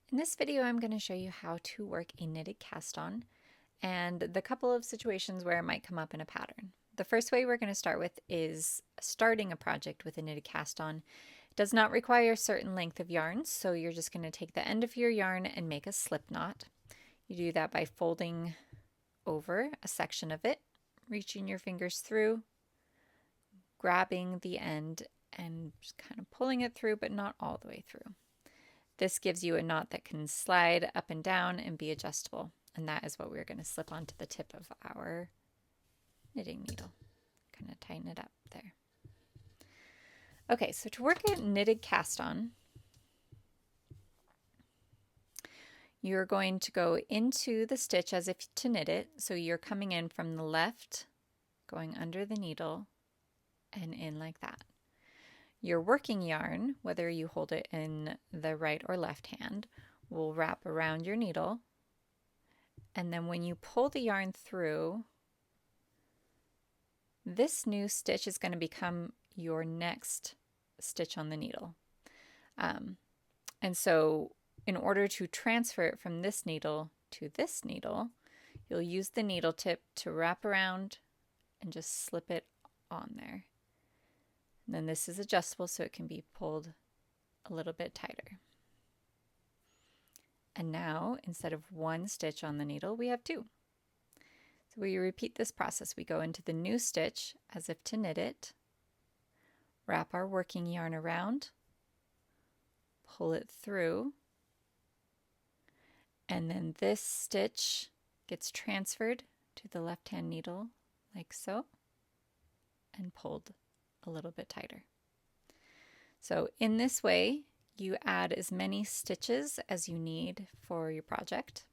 In this video, I'm going to show you how to work a knitted cast on and the couple of situations where it might come up in a pattern. The first way we're going to start with is starting a project with a knitted cast on. It does not require a certain length of yarn, so you're just going to take the end of your yarn and make a slip knot. You do that by folding over a section of it, reaching your fingers through, grabbing the end and just kind of pulling it through, but not all the way through. This gives you a knot that can slide up and down and be adjustable. And that is what we're going to slip onto the tip of our knitting needle. Kind of tighten it up there. Okay, so to work a knitted cast on, you're going to go into the stitch as if to knit it. So you're coming in from the left, going under the needle, and in like that. Your working yarn, whether you hold it in the right or left hand, will wrap around your needle. And then when you pull the yarn through, this new stitch is going to become your next stitch on the needle. And so in order to transfer it from this needle to this needle, you'll use the needle tip to wrap around and just slip it on there. And then this is adjustable so it can be pulled a little bit tighter. And now, instead of one stitch on the needle, we have two. So we repeat this process. We go into the new stitch as if to knit it, wrap our working yarn around, pull it through, and then this stitch gets transferred to the left-hand needle like so, and pulled a little bit tighter. So in this way, you add as many stitches as you need for your project.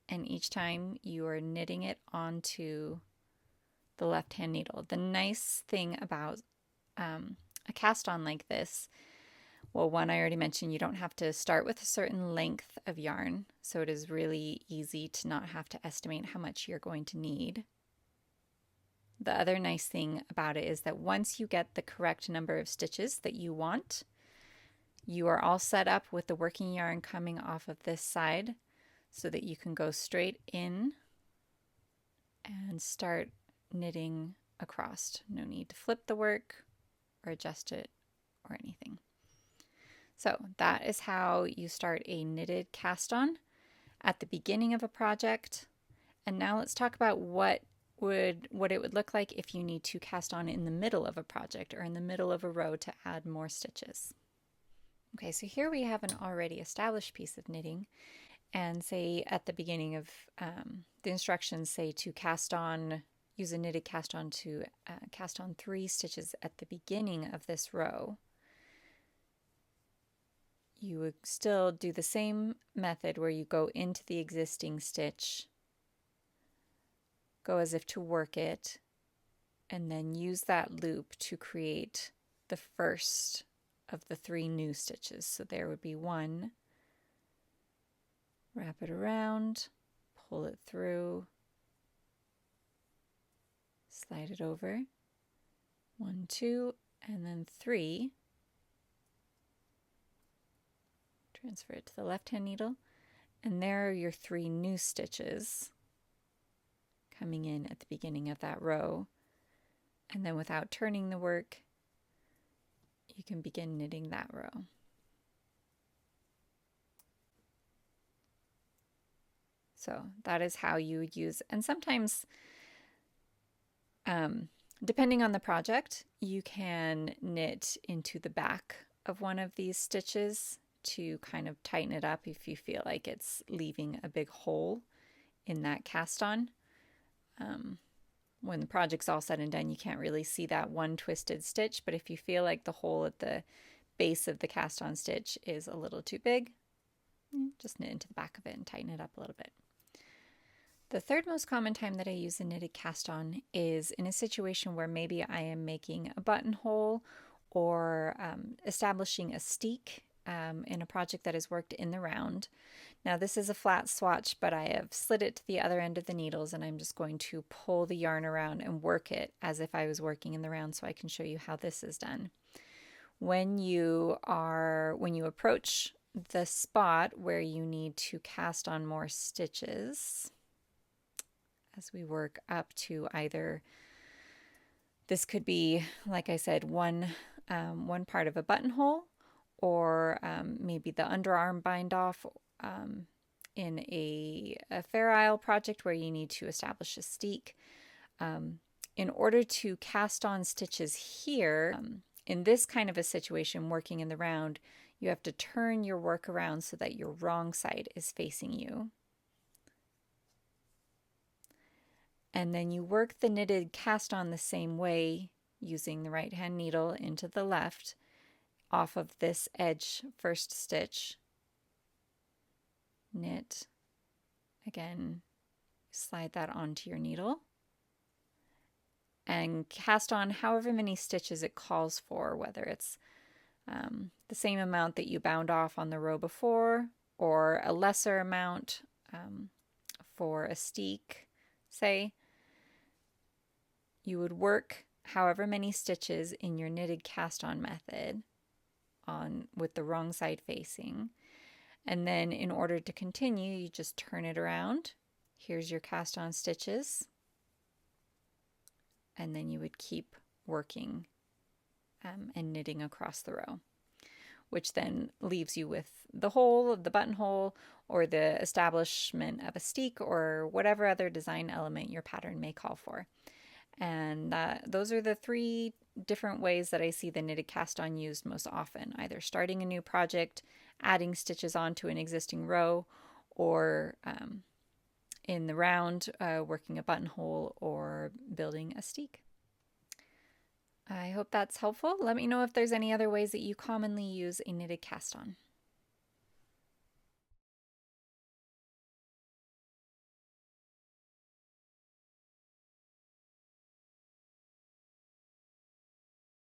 And each time you are knitting it onto the left-hand needle. The nice thing about a cast on like this, well, one, I already mentioned you don't have to start with a certain length of yarn, so it is really easy to not have to estimate how much you're going to need. The other nice thing about it is that once you get the correct number of stitches that you want, you are all set up with the working yarn coming off of this side so that you can go straight in and start knitting across. No need to flip the work or adjust it or anything. So that is how you start a knitted cast on at the beginning of a project. And now let's talk about what it would look like if you need to cast on in the middle of a project or in the middle of a row to add more stitches. Okay, so here we have an already established piece of knitting, and say at the beginning of the instructions say to cast on, use a knitted cast on to cast on 3 stitches at the beginning of this row. You would still do the same method where you go into the existing stitch, go as if to work it, and then use that loop to create the first of the 3 new stitches. So there would be 1, wrap it around, pull it through, slide it over, 1, 2, and then 3. Transfer it to the left-hand needle, and there are your 3 new stitches coming in at the beginning of that row. And then without turning the work, you can begin knitting that row. So that is how you would use, and sometimes depending on the project, you can knit into the back of one of these stitches to kind of tighten it up if you feel like it's leaving a big hole in that cast on. When the project's all said and done, you can't really see that one twisted stitch, but if you feel like the hole at the base of the cast on stitch is a little too big, just knit into the back of it and tighten it up a little bit. The third most common time that I use a knitted cast on is in a situation where maybe I am making a buttonhole or establishing a steek in a project that is worked in the round. Now this is a flat swatch, but I have slid it to the other end of the needles, and I'm just going to pull the yarn around and work it as if I was working in the round so I can show you how this is done. When you approach the spot where you need to cast on more stitches, as we work up to either, this could be, like I said, one part of a buttonhole, or maybe the underarm bind off in a Fair Isle project where you need to establish a steek. In order to cast on stitches here, in this kind of a situation, working in the round, you have to turn your work around so that your wrong side is facing you. And then you work the knitted cast on the same way, using the right hand needle into the left, off of this edge first stitch. Knit, again, slide that onto your needle, and cast on however many stitches it calls for, whether it's the same amount that you bound off on the row before, or a lesser amount for a steek, say. You would work however many stitches in your knitted cast on method with the wrong side facing. And then in order to continue, you just turn it around. Here's your cast on stitches. And then you would keep working and knitting across the row, which then leaves you with the hole of the buttonhole, or the establishment of a steek, or whatever other design element your pattern may call for. And those are the 3 different ways that I see the knitted cast on used most often, either starting a new project, adding stitches onto an existing row, or in the round, working a buttonhole or building a steek. I hope that's helpful. Let me know if there's any other ways that you commonly use a knitted cast on.